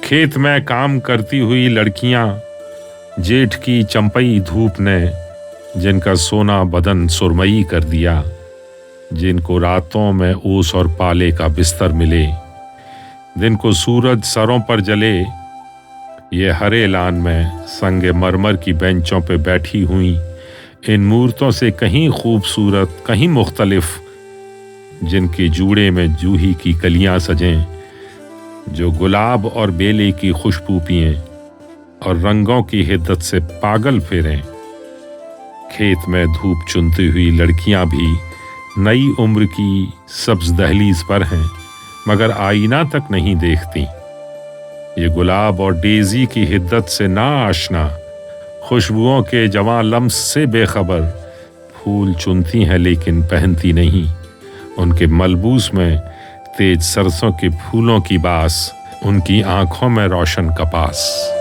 खेत में काम करती हुई लड़कियां, जेठ की चंपई धूप ने जिनका सोना बदन सुरमई कर दिया, जिनको रातों में ओस और पाले का बिस्तर मिले, दिन को सूरज सरों पर जले, ये हरे ऐलान में संगे मरमर की बेंचों पे बैठी हुई इन मूर्तों से कहीं खूबसूरत, कहीं मुख्तलिफ, जिनके जूड़े में जूही की कलियां सजें, जो गुलाब और बेले की खुशबू पिएं और रंगों की हिद्दत से पागल फेरें। खेत में धूप चुनती हुई लड़कियां भी नई उम्र की सब्ज दहलीज पर हैं, मगर आईना तक नहीं देखती। ये गुलाब और डेजी की हिद्दत से ना आशना, खुशबुओं के जवां लम्स से बेखबर, फूल चुनती हैं लेकिन पहनती नहीं। उनके मलबूस में तेज सरसों के फूलों की बास, उनकी आंखों में रोशन कपास।